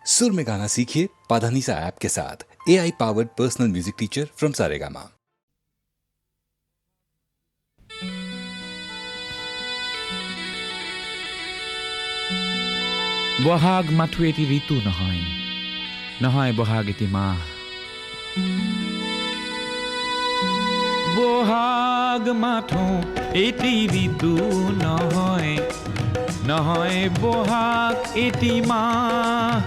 सुर में गाना सीखिए पाधानीसा ऐप के साथ। AI powered personal music teacher from Saregama. Bohag মাথো এটি ঋতু নহয়, নহয় বহাগ এটি মাহ। বহাগ মাথো এটি ঋতু নহয়, নহয় বহাগ এটি মাহ।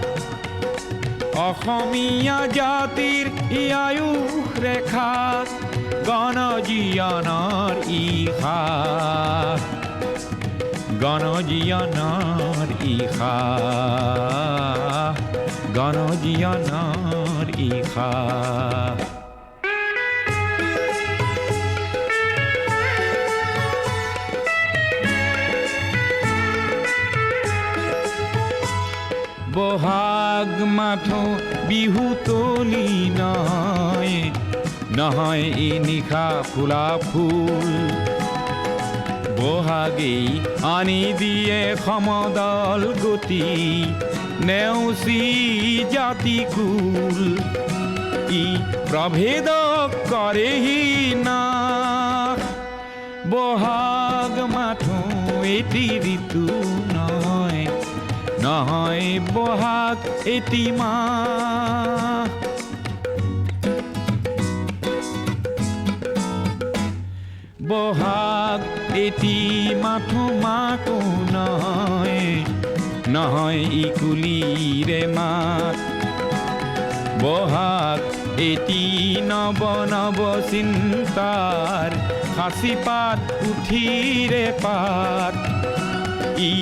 অসমীয়া জাতিৰ আয়ুস ৰেখা, গণজীৱনৰ ইশা, গণজীৱনৰ ইশা, গণজীৱনৰ ইশা। বহাগ মাথো বিহু তলি নহয়, নহয় এই নিশা ফুলা ফুল। বহাগেই আনি দিয়ে সমদল গতি, নেওচি জাতি কুল। ই প্ৰভেদ কৰেহি নাশ, বহাগ মাথো এটি ঋতু নহয়, নহয় বহাগ এটি মাহ। বহাগ এটি মাথো মাতো নহয়, নহয় ইকুলিৰে মাত। বহাগ এটি নৱ নৱ চিন্তাৰ সাঁচি পাত পুথিৰে পাত। ই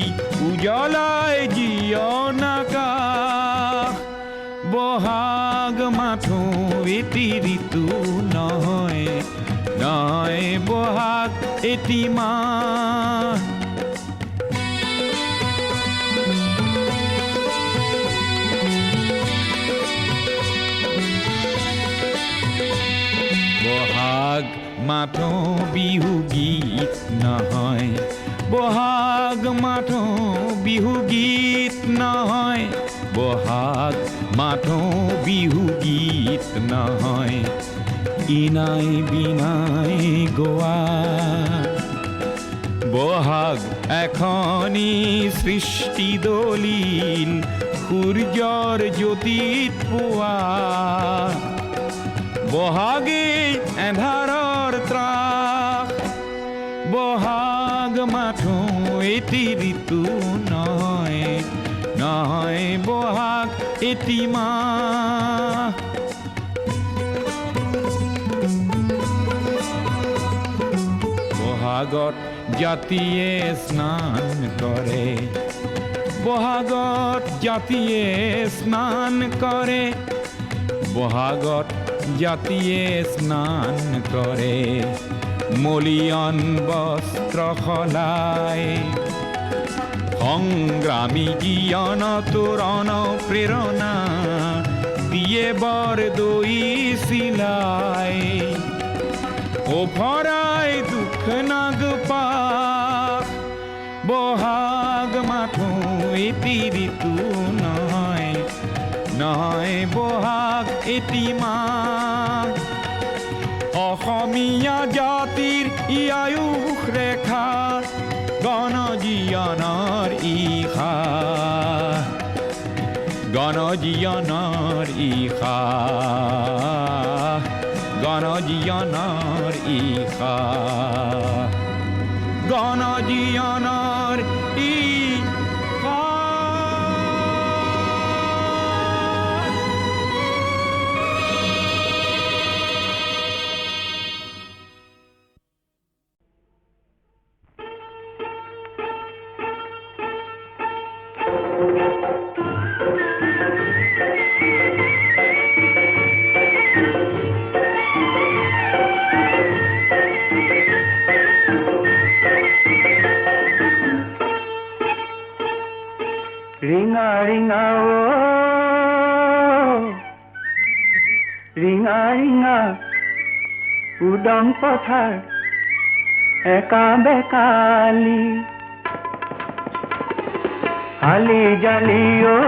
উজ্বলাই জীৱন আকাশ, বহাগ মাথো এটি ঋতু নহয়, নহয় বহাগ এটি মাহ। বহাগ মাথো বিহু গীত নহয়, বহাগ মাথো বিহু গীত নহয়, বহাগ মাথো বিহু গীত নহয়। ইনাই বিনাই গোৱা বহাগ এখনি সৃষ্টি দলিল, সূৰ্যৰ জ্যোতিত পোৱা। বহাগে এন্ধাৰৰ ত্ৰাস, বহাগ মাথো এটি ঋতু নহয়, নহয় বহাগ এটি মাহ। বহাগত জাতিয়ে স্নান কৰে, বহাগত জাতিয়ে স্নান কৰে, বহাগত জাতিয়ে স্নান কৰে। মলিয়ন বস্ত্ৰ সলাই, সংগ্ৰামী জীয়ন তোৰণ প্ৰেৰণা দিয়ে বৰদৈ চিলাই। ওফৰাই দুখ নাগপাশ, বহাগ মাথো এটি ঋতু নহয়, নহয় বহাগ এটি মাহ। অসমীয়া জাতিৰ আয়ুস ৰেখা, গণজীৱনৰ ইশা, গণজীৱনৰ ইশা, গণজীৱনৰ ইশা, গণজীৱনৰ ইশা। ৰিঙা ৰিঙা ও ৰিঙা ৰিঙা উদং পথাৰ একা বেকালি হালি জালি ও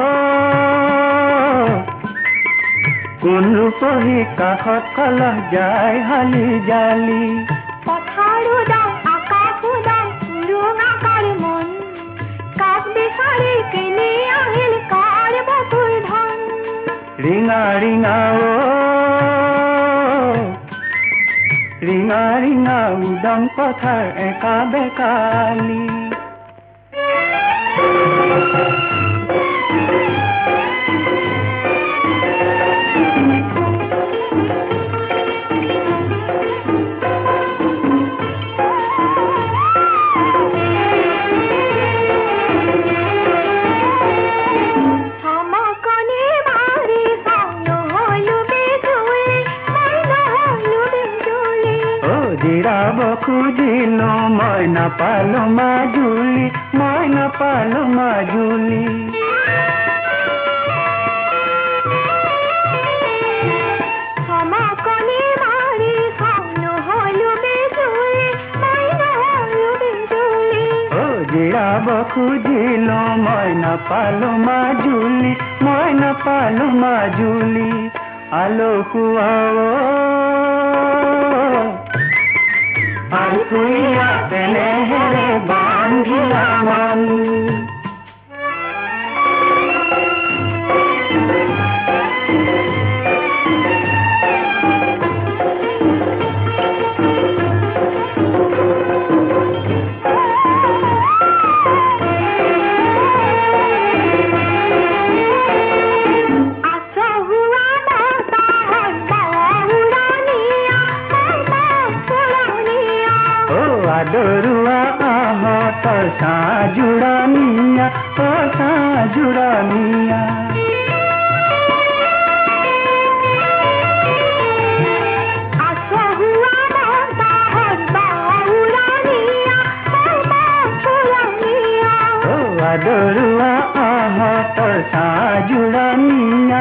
কোন ৰূপহী কাষত কলহ যায় হালি জালি পথাৰ উদাম আকাশ উদাম উৰুঙাকাৰ মন কাক বিচাৰি কেনে আহিল কাৰ বকুল ধন ৰিঙা ৰিঙা ৰিঙা ৰিঙা উদং পথাৰ একা বেকালি জিৰাব খুজিলো মই নাপালো মাজুলী মই নাপালো মাজুলী জিৰাব খুজিলো মই নাপালো মাজুলী মই নাপালো মাজুলী আলসুৱাও আলকুইয়া তেনেহেৰে বান্ধিলা মন আদৰুৱা আহঁতৰ সাজুৰানিয়া সাজুৰানিয়া আদৰুৱা আহঁতৰ সাজুৰানিয়া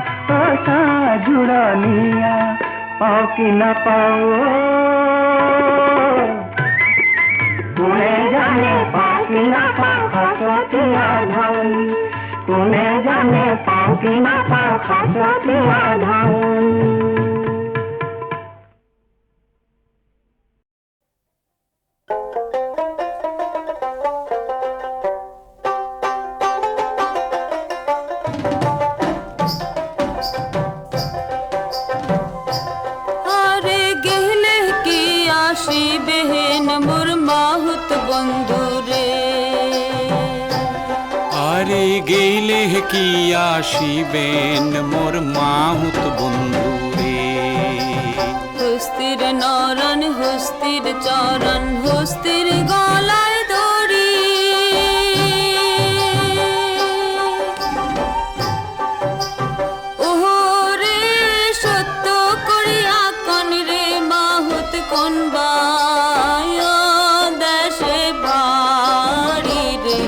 সাজুৰানিয়া পাওঁ কি নাপাওঁ কোনে জানে পাওঁ কি নাপাওঁ সাঁচতীয়া ধন কোনে জানে পাওঁ কি নাপাওঁ সাঁচতীয়া ধন গেইলে কি আসিবেন মোর মাহুত বন্ধু রে হস্তির নরন হস্তির চরণ হস্তির গলায় দড়ি ওহরে সত্য করিয়া কন রে মাহুত কোন দেশে বাড়ি রে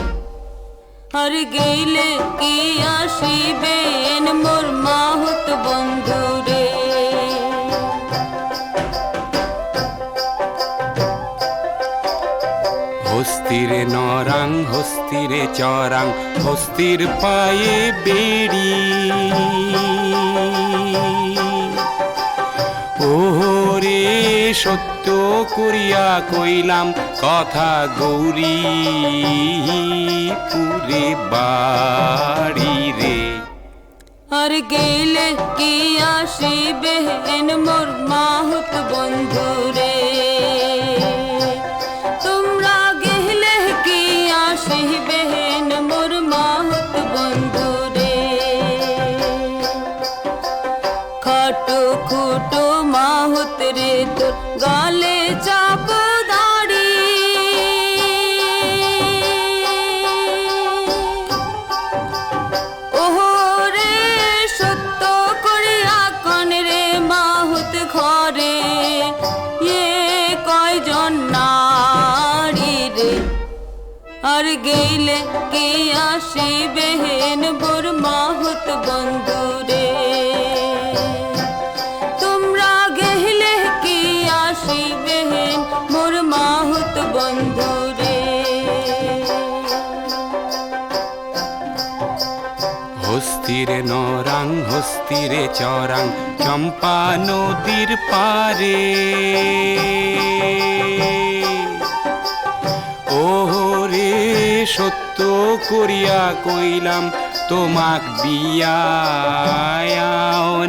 আর গেইলে কি আসিবেন মোর মাহুত বন্ধু রে হস্তিরে নরাং হস্তিরে চরাং হস্তির পায়ে বেড়ি ওরে সত্য করিয়া কইলাম কথা গৌরী পুরে বাড়ি রে আর গেলে কি আসিবেন মোর মাহুত বন্ধু রে তোমরা গেলে কি আসিবেন মোর মাহুত বন্ধু রে খাটো খুটো মাহুত রে তোর গালে চাপ দাড়ি ওহরে সত্য করিয়া কন রে মাহুত ঘরে কয়জন নারী রে আর গেলে কে আসিবেন মোর মাহুত বন্ধু রে তোমরা গেলে কি আসিবেন মোর মাহুত বন্ধু রে হস্তিরে নরাং হস্তিরে চরাং চম্পা নদীর পারে ওরে সত্য করিয়া কইলাম তোমাক বিয়াও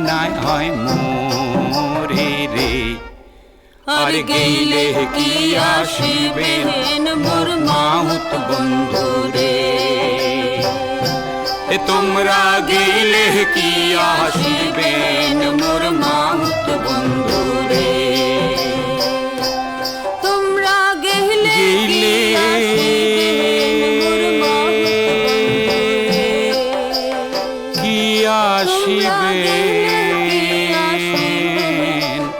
নাই হয় মোরে রে আর গেলে কি আসিবেন মোর মাহুত বন্ধু রে তোমরা গেলে কি আসিবেন মোর মাহুত বন্ধু রে তোমরা গেলে কি আসিবেন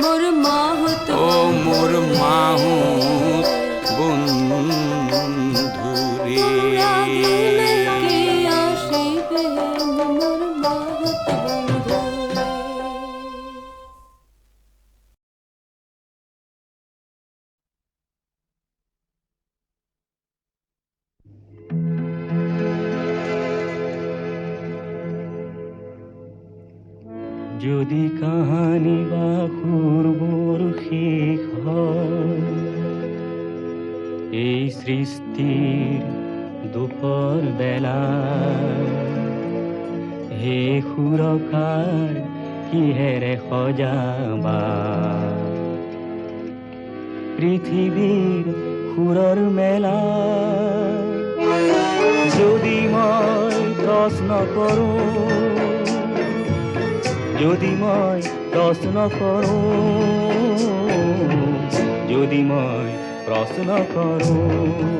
মোর মাহুত ও মোর মাহুত বন্ধু রে কি আসিবেন মোর মাহুত বন্ধু রে যদি কাহানি বা পূর্বর শেষ হয় এই সৃষ্টির দুপর বেলা হে সুৰকাৰ কিহেৰে সজাবা পৃথিৱীৰ সুৰৰ মেলা যদি মই প্ৰশ্ন কৰোঁ যদি মই প্ৰশ্ন কৰোঁ যদি মই প্ৰশ্ন কৰোঁ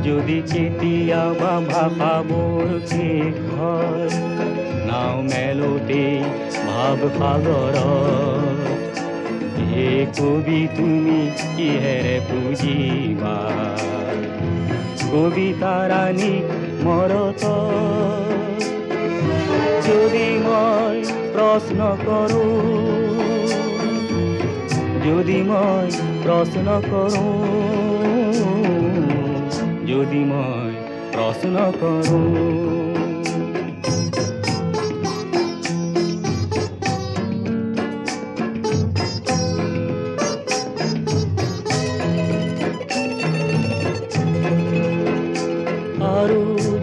যদি কেতিয়াবা ভাষাবোৰ শেষ হয় নাও মেলোতে ভাৱ সাগৰত হে কবি তুমি কিহেৰে পুজিবা কবিতা ৰাণীক মৰত যদি মই প্ৰশ্ন কৰোঁ যদি মই প্ৰশ্ন কৰোঁ যদি মই প্ৰশ্ন কৰোঁ আৰু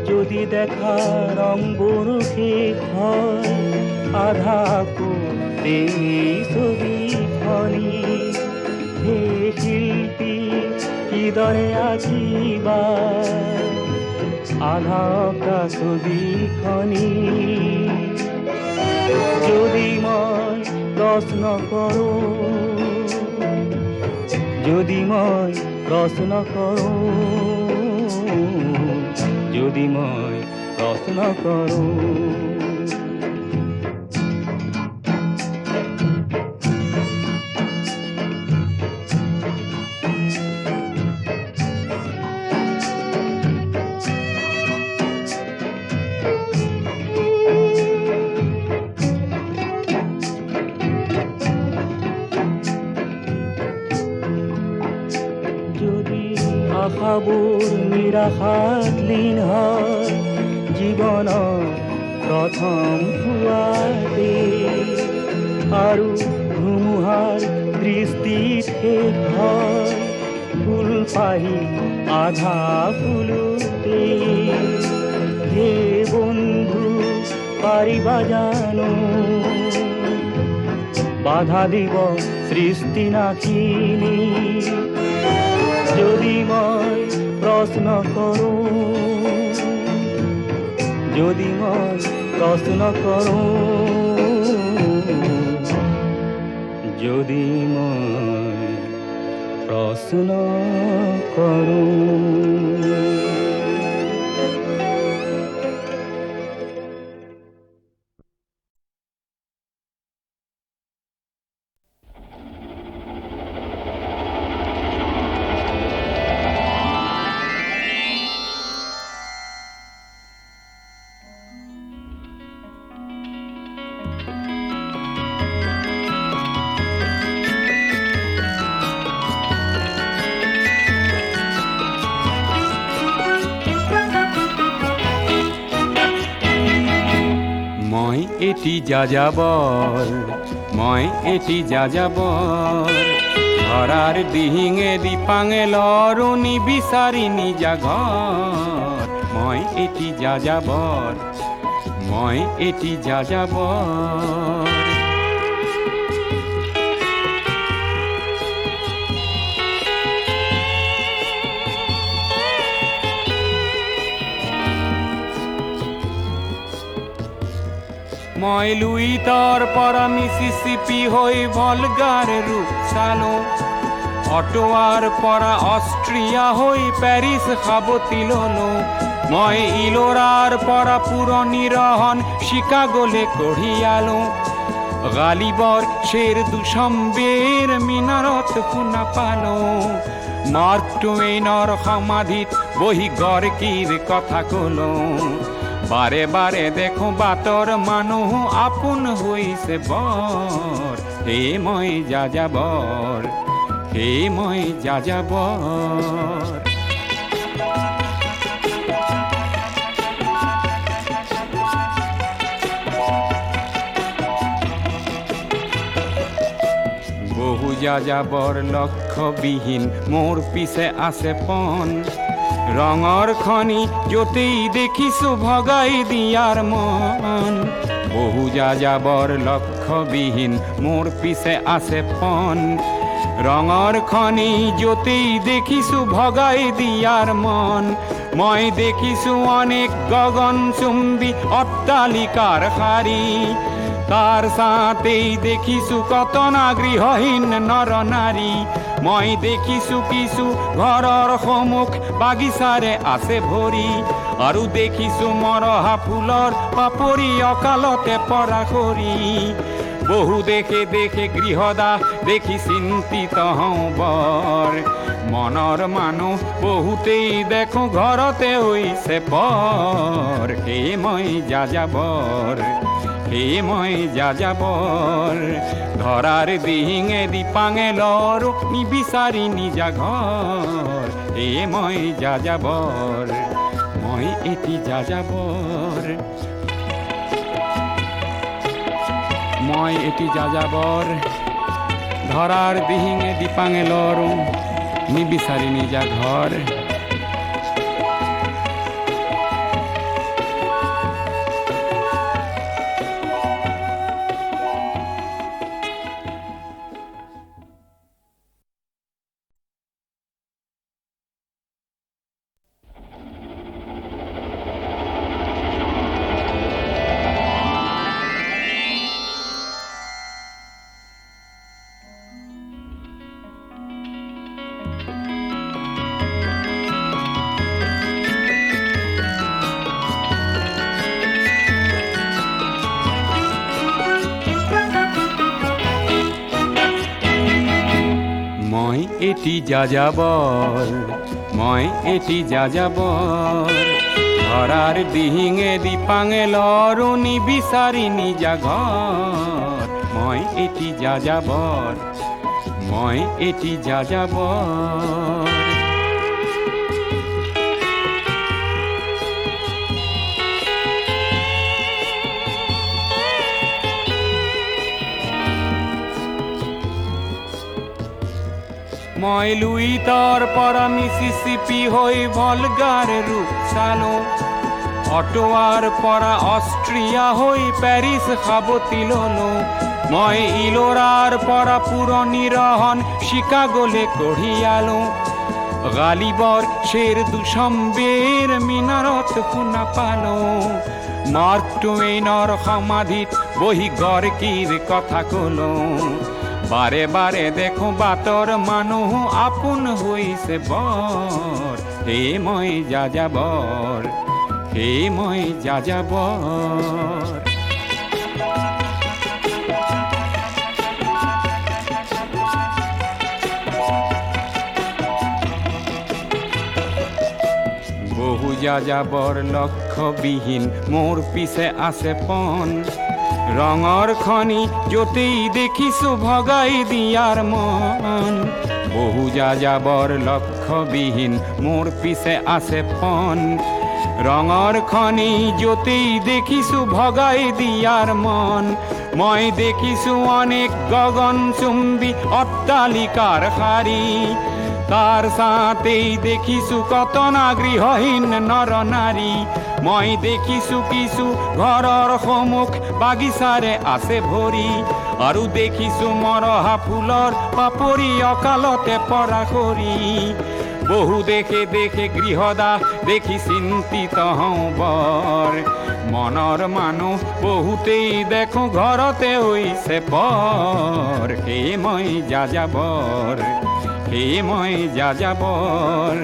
যদি দেখা ৰংবোৰ শেষ হয় আধাকো এই ছবিখনি হে শিল্পী কিদৰে আঁকিবা আধা অঁকা ছবিখনি যদি মই প্ৰশ্ন কৰোঁ যদি মই প্ৰশ্ন কৰোঁ যদি মই প্ৰশ্ন কৰোঁ যদি আশাবোৰ নিৰাশাত লীন হয় জীৱনৰ প্ৰথম পুৱাতে আৰু ধুমুহাৰ দৃষ্টিত শেষ হয় ফুল পাহি আধা ফুলোতে হে বন্ধু পাৰিবা জানো বাধা দিব সৃষ্টি নাখিনী যদি মই প্ৰশ্ন কৰোঁ যদি মই প্ৰশ্ন কৰোঁ যদি মই প্ৰশ্ন কৰোঁ মই এটি যাযাবৰ মই এটি যাযাবৰ ধৰাৰ দিহিঙে দিপাঙে লৰণি বিচাৰি নিজা ঘৰ মই এটি যাযাবৰ মই এটি যাযাবৰ মই লুইতৰ পৰা মিছিছিপি হৈ ভলগাৰ ৰূপ চালো অটোৱাৰ পৰা অষ্ট্ৰিয়া হৈ পেৰিছ সাৱতি ললো মই ইলোৰাৰ পৰা পুৰণি ৰহন চিকাগোলে কঢ়িয়ালো গালিবৰ শ্বেৰ দুচম্বেৰ মিনাৰত শুনা পালো মাৰ্ক টুৱেইনৰ সমাধিত বহি গৰ্কিৰ কথা কলো বাৰে বাৰে দেখো বাটৰ মানুহ আপোন হৈছে বৰ হে মই যাযাবৰ হে মই যাযাবৰ বহু যাযাবৰ লক্ষ্যবিহীন মোৰ পিছে আছে পণ ৰঙৰ খনি য'তেই দেখিছো ভগাই দিয়াৰ মন বহু যাযাবৰ লক্ষ্যবিহীন মোৰ পিছে আছে পণ ৰঙৰ খনি য'তেই দেখিছো ভগাই দিয়াৰ মন মই দেখিছো অনেক গগনচুম্বী অট্টালিকাৰ শাৰী তাৰ ছাতেই দেখিছো কতনা গৃহহীন নৰ নাৰী মই দেখিছো কিছু ঘৰৰ সন্মুখ বাগিচাৰে আছে ভৰি আৰু দেখিছো মৰহা ফুলৰ পাপৰি অকালতে পৰা সৰি বহু দেখে দেখে গৃহদাহ দেখি চিন্তিত হওঁ বৰ মনৰ মানুহ বহুতেই দেখো ঘৰতে হৈছে পৰ হে মই যাযাবৰ হে মই যাযাবৰ ধৰাৰ দিহিঙে দিপাঙে লৰো নিবিচাৰি নিজা ঘৰ হে মই যাযাবৰ মই এটি যাযাবৰ মই এটি যাযাবৰ ধৰাৰ দিহিঙে দিপাঙে লৰো নিবিচাৰি নিজা ঘৰ এটি যাযাবৰ মই এটি যাযাবৰ ধৰাৰ দিহিঙে দিপাঙে লৰো নিবিচাৰি নিজা ঘৰ মই এটি যাযাবৰ মই এটি যাযাবৰ মই লুইতৰ পৰা মিছিছিপি হৈ ভলগাৰ ৰূপ চালো অটোৱাৰ পৰা অষ্ট্ৰিয়া হৈ পেৰিছ সাৱতি ললো মই ইলোৰাৰ পৰা পুৰণি ৰহন চিকাগোলে কঢ়িয়ালো গালিবৰ শ্বেৰ দুচম্বেৰ মিনাৰত শুনা পালো মাৰ্ক টুৱেইনৰ সমাধিত বহি গৰ্কিৰ কথা কলো বাৰে বাৰে দেখো বাটৰ মানুহ আপোন হৈছে বৰ হে মই যাযাবৰ হে মই যাযাবৰ বহু যাযাবৰ লক্ষ্যবিহীন মোৰ পিছে আছে পণ ৰঙৰ খনি য'তেই দেখিছো ভগাই দিয়াৰ মন বহু যাযাবৰ লক্ষ্যবিহীন মোৰ পিছে আছে পণ ৰঙৰ খনি য'তেই দেখিছো ভগাই দিয়াৰ মন মই দেখিছো অনেক গগন চুম্বি অট্টালিকাৰ শাৰী তাৰ ছাতেই দেখিছো কত না গৃহহীন নৰ নাৰী মই দেখিছো কিছু ঘৰৰ সন্মুখ বাগিচাৰে আছে ভৰি আৰু দেখিছো মৰহা ফুলৰ পাপৰি অকালতে পৰা কৰি বহু দেখে দেখে গৃহদাহ দেখি চিন্তিত হওঁ বৰ মনৰ মানুহ বহুতেই দেখো ঘৰতে হৈছে পৰ সেয়ে মই যাযাবৰ সেয়ে মই যাযাবৰ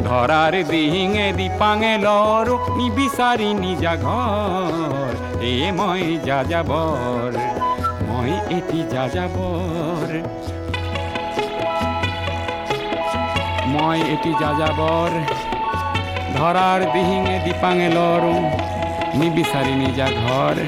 ধৰাৰ দিহিঙে দিপাঙে লৰ নিবিচাৰি নিজা ঘৰ সেয়ে মই যাযাবৰ মই এটি যাযাবৰ মই এটি যাযাবৰ ধৰাৰ দিহিঙে দিপাঙে লৰো নিবিচাৰি নিজা ঘৰ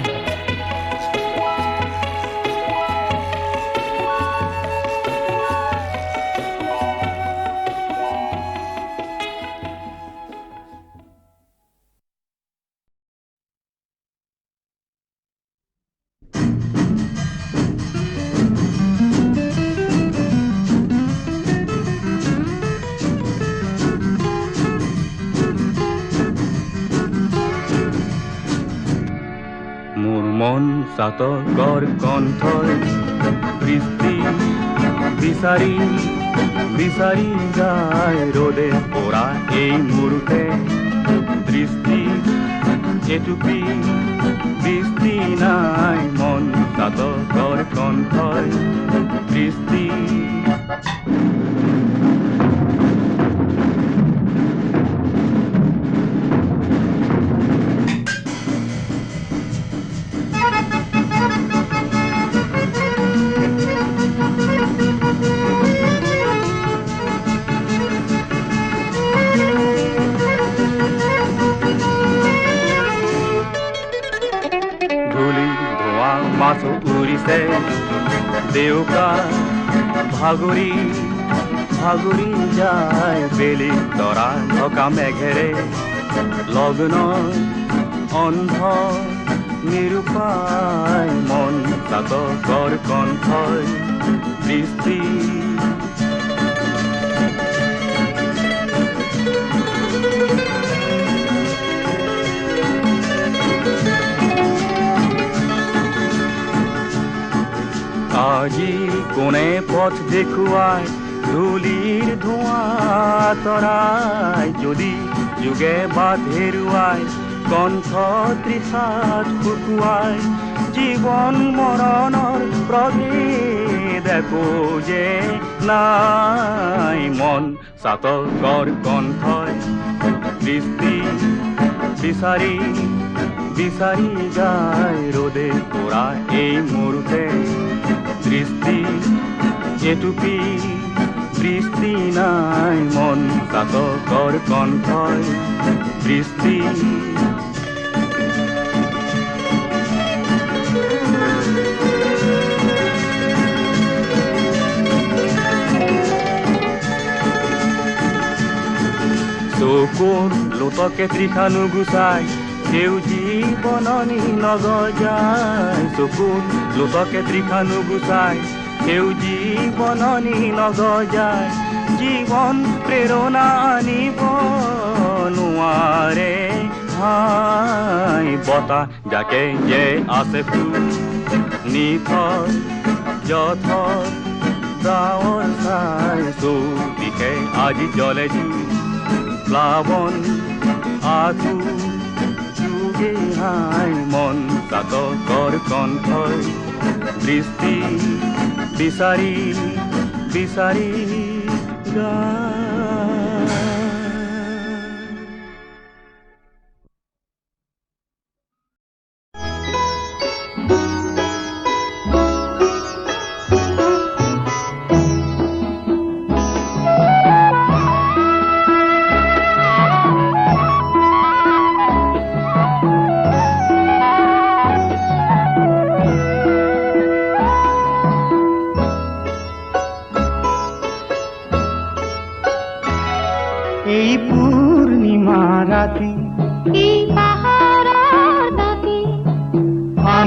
মন চাতকৰ কণ্ঠই বৃষ্টি বিচাৰি বিচাৰি যায় ৰ'দে পৰা এই মূৰতে দৃষ্টি এটুপি বৃষ্টি নাই মন চাতকৰ কণ্ঠই বৃষ্টি মাছো উৰিছে দেউকা ভাগৰি ভাগৰি যায় বেলি তৰা ঢকা মেঘেৰে লগ্ন অন্ধ নিৰূপায় মন চাতকৰ কণ্ঠই বৃষ্টি আজি কোনে পথ দেখুৱাই ধূলিৰ ধোঁৱা তৰাই যদি যুগে বাট হেৰুৱাই কণ্ঠ তৃষাত শুকুৱাই জীৱন মৰণৰ প্ৰভেদ একো যে নাই মন চাতকৰ কণ্ঠই দৃষ্টি বিচাৰি বিচাৰি যায় ৰ'দে পৰা এই মূৰতে দৃষ্টি এটুপি বৃষ্টি নাই মন চাতকৰ কণ্ঠই দৃষ্টি চকুৰ লোটকে তৃষা নুগুচাই সেউজী বননি নগজায় চকুৰ লোটকে তৃষা নুগুচাই সেউজী বননি নগজায় জীৱন প্ৰেৰণা আনিব নোৱাৰে হাই বতাহ যাকে যে আছে ফুল নিথৰ যথৰ ডাৱৰ চাই চৌদিশে আজি জ্বলে জুই প্লাৱন আঁঠু যুগে হাই মন চাতকৰ কণ্ঠই দৃষ্টি বিচাৰি বিচাৰি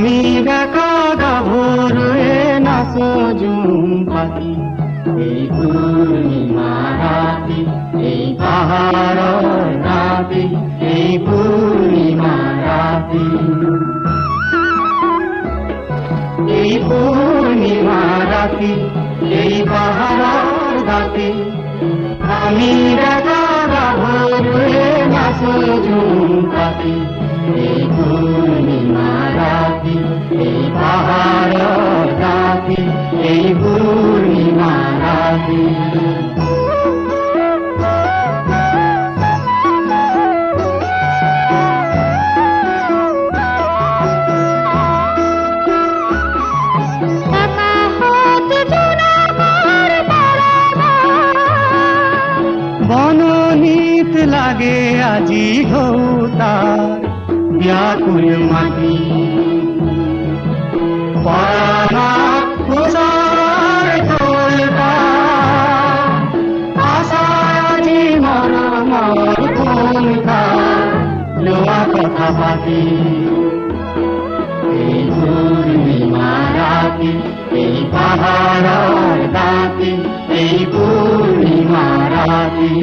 আমি দেখা গাভৰুৱে নাচো জুম পাতি এই পূৰ্ণিমা ৰাতি এই পাহাৰৰ ৰাতি এই পূৰ্ণিমা ৰাতি এই পূৰ্ণিমা ৰাতি এই পাহাৰৰ ৰাতি আমি দেখা গাভৰুৱে নাচো জুম পাতি এই পূৰ্ণিমা ৰাতি এই পাহাৰৰ ৰাতি এই পূৰ্ণিমা ৰাতি বননীত লাগে আজি ঢৌতাৰ ব্যাকুল মাটি পৰাণত ওচৰ ঢৌতা আশাৰ আজি মৰমৰ ভূমিকা লোৱা কথা পাতি এই পূৰ্ণিমা ৰাতি এই পাহাৰৰ ৰাতি এই পূৰ্ণিমা ৰাতি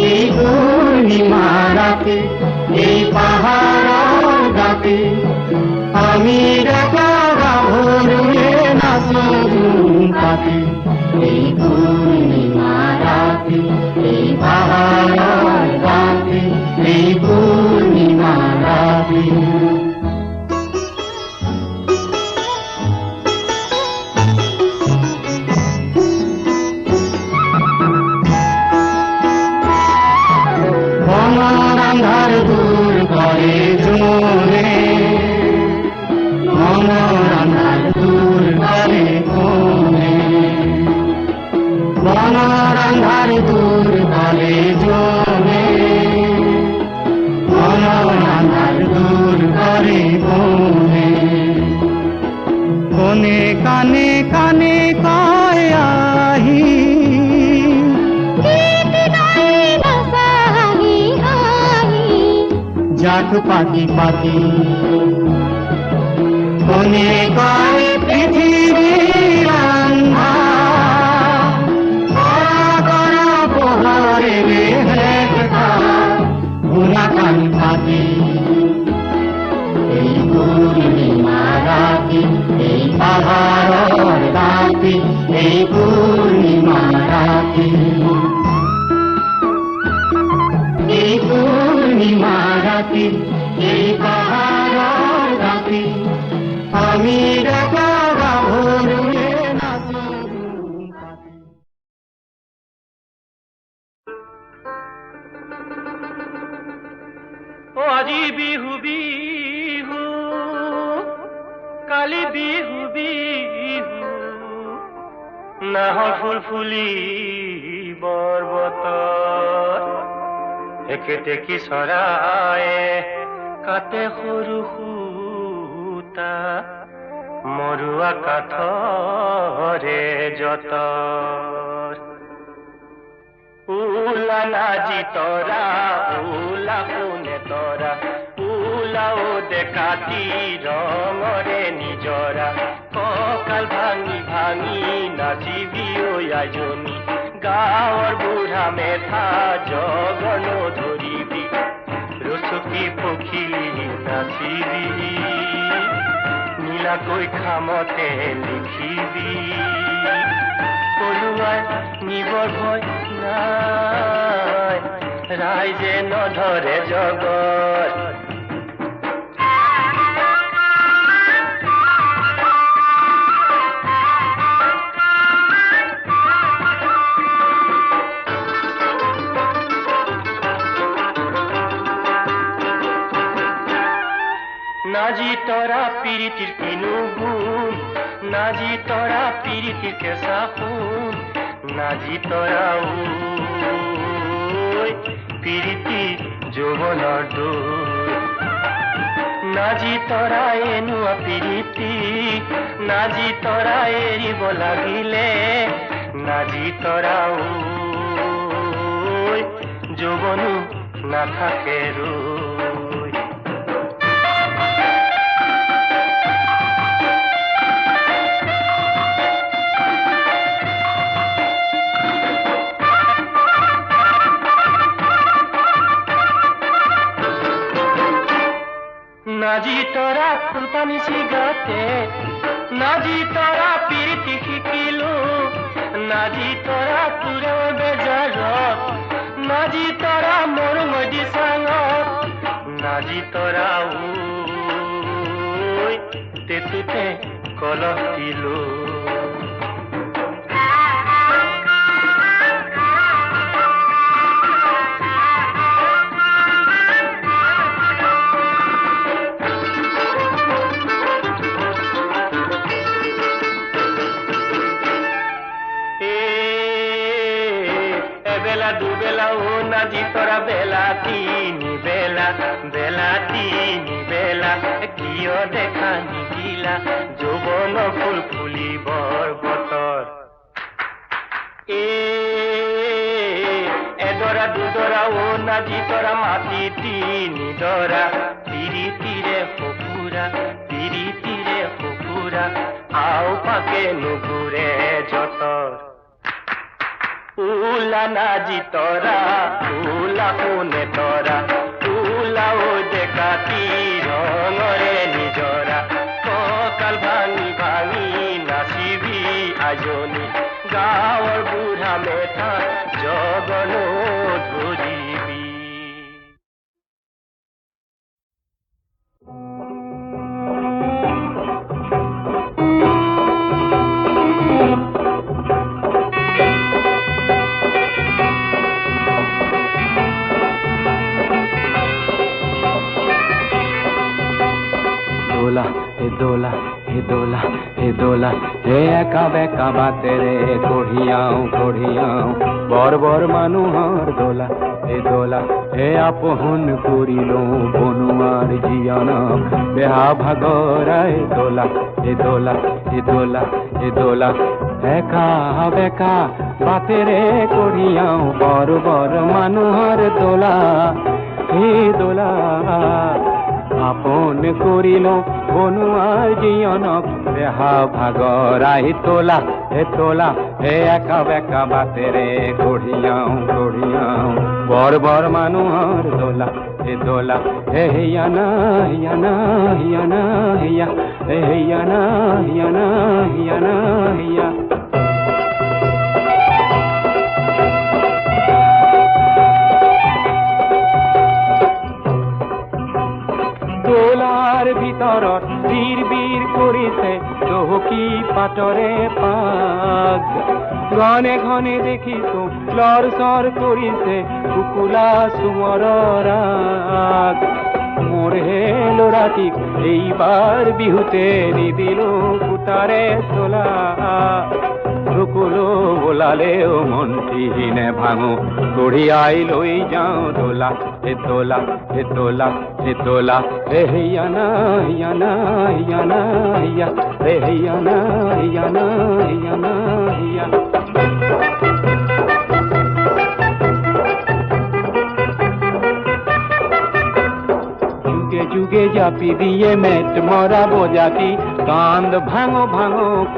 এই পূৰ্ণিমা ৰাতি এই পাহাৰৰ ৰাতি আমি দেখা গাভৰুৱে নাচো জুম পাতি এই পূৰ্ণিমা ৰাতি এই পাহাৰৰ ৰাতি এই পূৰ্ণিমা ৰাতি আন্ধার দূর করে জোরে মনের আন্ধার দূর করে কোনে মনের আন্ধার দূর করে জোরে মনের আন্ধার দূর করে কোনে কোনে কানে কানে কয় আহি জাত পাতি পাতি কোনে কয় পৃথিবীর আন্ধার করা পোহরে হেঁটা গুনা কান পাতি এই পূর্ণিমা রাতি এই পাহাড়ের রাতি এই পূর্ণিমা রাতি এই পূর্ণিমা রাতি এই পাহাড়ের রাতি আমি দেখা গাভৰুৱে নাচো জুম পাতি ও আজি বিহু বিহু কালি বিহু বিহু নাহৰ ফুল ফুলি বৰবতৰ একেটেকি চৰায়ে কাটে সৰু সূতা মৰুৱা কাঠৰে যতৰ উলা নাজি তৰা উলা কোনে তৰা উলাও দেখাতি ৰঙৰে নিজৰা কঁকাল ভাঙি ভাঙি নাচিবি ঐ আইজনী গাঁৱৰ বুঢ়া মেথা জগন ধৰিবি ৰচকী পখিলি নাচিবি নীলাকৈ খামতে লিখিবি পলুৱাই নিবৰ ভয় নাই ৰাইজে নধৰে জগত নাজি তৰা পিৰিতিৰ কিনো গুণ নাজি তৰা পিৰিতিৰ কেঁচা সোণ নাজি তৰা পিৰিতি যৌৱনৰ দোল নাজি তৰা এনুৱা পিৰিতি নাজি তৰা এৰিব লাগিলে নাজি তৰা যৌৱনো নাথাকে ৰৈ নাজি তৰা ফুলপানী চিগাতে নাজি তৰা প্ৰীতি শিকিলো নাজি তৰা তোৰে বেজাৰত নাজি তৰা মোৰ মদি চাঙত নাজি তৰা তেতুতে কলহ দিলো দুবেলা ও নাজি তৰা বেলা তিনি বেলা কিয় দেখা নিদিলা যৌৱন ফুল ফুলিবৰ বতৰ এডৰা দুডৰা ও নাজি তৰা মাটি তিনি ডৰা পিৰিতিৰে সপুৰা আও পাকে নুঘূৰে যতৰ উলা নাজি তৰা উলা কোনে তৰা উলা ও ডেকাতি ৰঙৰে নিজৰা কঁকাল ভাঙি ভাঙি নাচিবি আজনী গাঁৱৰ বুঢ়া মেথা জগনো ধৰিবি हे दोला हे एका बेका बाते रे कढ़ियाओ बर बर मानुहर दोला हे आपहन करिलो बनुआर जियाना बेहा भागराय दोला एका बेका बाते रे कढ़ियाओ बर बर मानुहर दोला हे दोला আপন করিল বনুয়ার জিয়নক দেহা ভাগরাই তোলা হে একা বেকা বাতে রে কঢ়িয়াও বর বর মানুহর দোলা হে হিয়ানা হিয়া দোলার ভিতরত বীর করিছে চহকি পাটরে পাগ ঘনে ঘনে দেখিছো লরসর করিছে কুকুলা সুমর রাগ মোর হে লোরাটিক এইবার বিহুতে নিদিল কুতারে সোলা কুকুলো বোলালেও মনটি নে ভাঙো কঢ়িয়াই লৈ যাও দোলা হে হিয়ানা যুগে জাপি দিয়ে মেট মরা বোজাতি কান্দ ভাঙো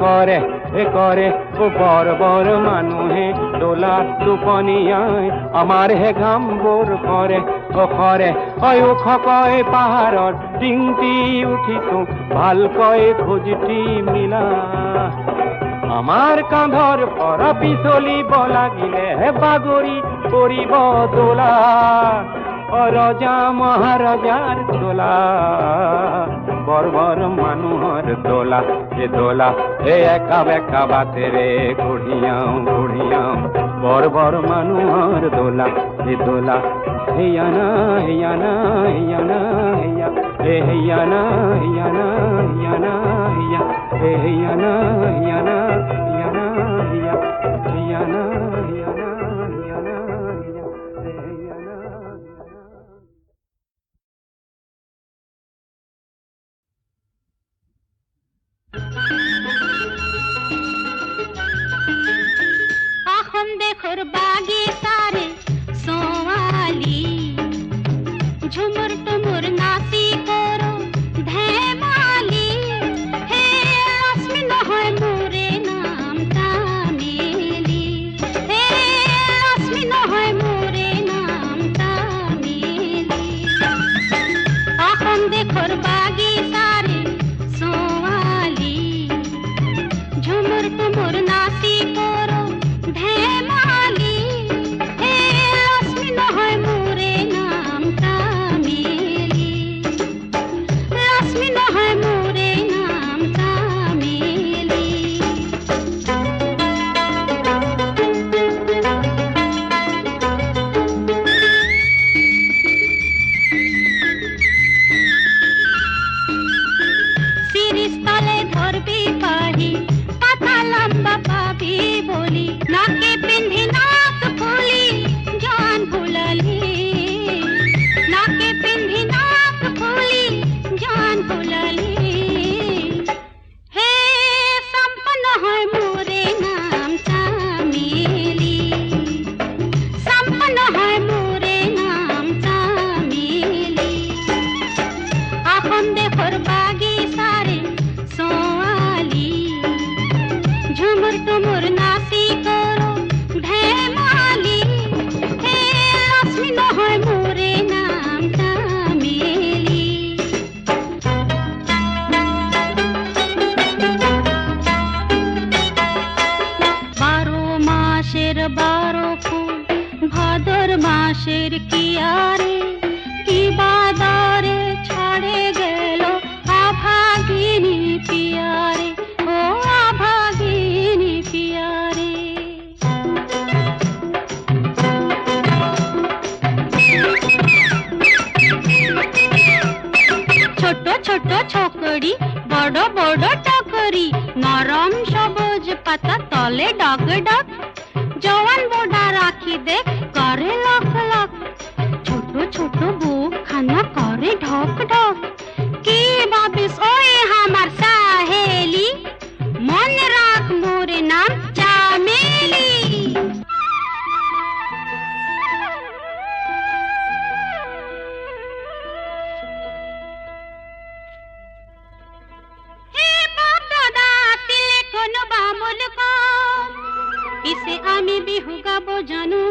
করে ও বর বর মানুহে দোলা টোপনিয়ায় আমার হে ঘাম বোর করে ও খকয় পাহাড়র টিংটি উঠিছো ভালকৈ খোঁজটি মিলা আমার কাঁধর পর পিছলিব লাগিলে বাগৰি পৰিব দোলা রজা মহারাজার দোলা বর বর মানুহর দোলা হে একা বেকা বাতে রে কঢ়িয়াও বর বর মানুহর দোলা হিয়ানা देखोर बागे सारे सोवाली झुमुर टुमुर नाची करो धैमाली हे अस्मि নহয় মোরে নাম তামেলি हे अस्मि নহয় মোরে নাম তামেলি देखोर बागी सारे सोवाली झुमुर तुमुर नासी करो धेमाली हे लक्ष्मी নহয় মোরে নামটা মেলি লক্ষ্মী নহয় মোরে নামটা মেলি শিরিষতলে ধরবি পাহি পাতা লম্বা পাবি বলি নাকে পিন্ধি নাক ফুলি জান ভুলালি নাকে পিন্ধি নাক ফুলি জান ভুলালি হে সম্পন্ন হয় মোরে নামটা মেলি সম্পন্ন হয় মোরে নামটা মেলি আপন দেখোর বাগি সারে সোয়ালি झुमुर तुमुर नासी करो धेमाली हे लक्ष्मी নহয় মোরে নামটা মেলি 12 মাসের 12 ফুল ভাদর মাসের কিয়ারে কি বাদারে ছাড়ে গেল আভাগিনী পিয়ারে ও আভাগিনী পিয়ারে ছোট ছোট ছকড়ি বড় বড় টকরি নরম সবুজ পাতা তলে ডগ ডগ জওয়ান বোডা রাখি দে করে লক লক ছোট ছোট বুক খানা করে ঢক ঢক কি ভাবিস ওই আমার সাহেলি মন রাখ মোরে নাম চামেলি হে বাপ দাদা তিলে কোন বামুল কম পিছে আমি বিহু গাবো জানু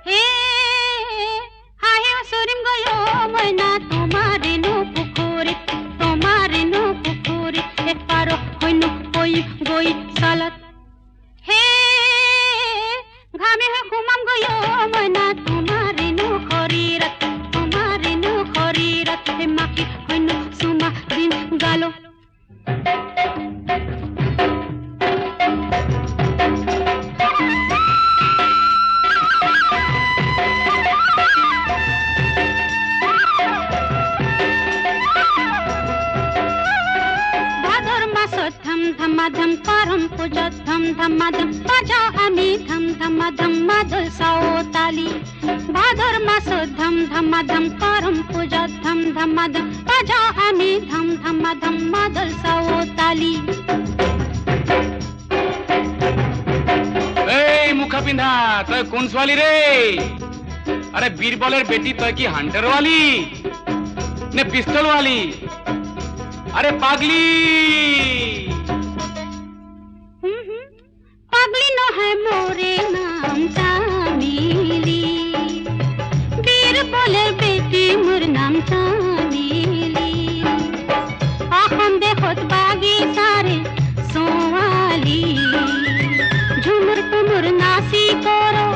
হে হাহে সরিম গয়ো ময়না তোমারে নো পুকুরে এপারো হইনু কই গই সালাত হে ঘামে ঘুমাম গয়ো ময়না তোমারে নো খরিরাত হে মাকি হইনু সুমা দিন গালো ভাদর মাস ধম ধমাধম করম পূজা ধম ধমাধম বাজাও আমি ধম ধমাধম মাদল সাওতালি ভাদর মাস ধম ধমাধম করম পূজা ধম ধমাধম বাজাও আমি ধম ধমাধম মাদল সাওতালি এই মুখা পিন্ধা তই কোন ছোৱালী রে আরে বীরবলের বেটি তই কি হান্টার वाली নে পিস্তল वाली আরে পাগলি পাগলি নহয় মোরে নামটা মেলি বীরবলের বেটি মোর নামটা মেলি এখন দেখত বাগি সারে সোয়ালি ঝুমুর তুমুর নাসি করো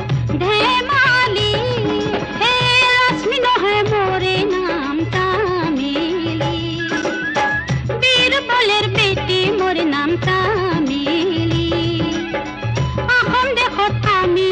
ধেমালি হে লক্ষ্মী নহয় মোরে নামটা মেলি বীরবলের বেটি মোর নামটা মেলি এখন দেখত আমি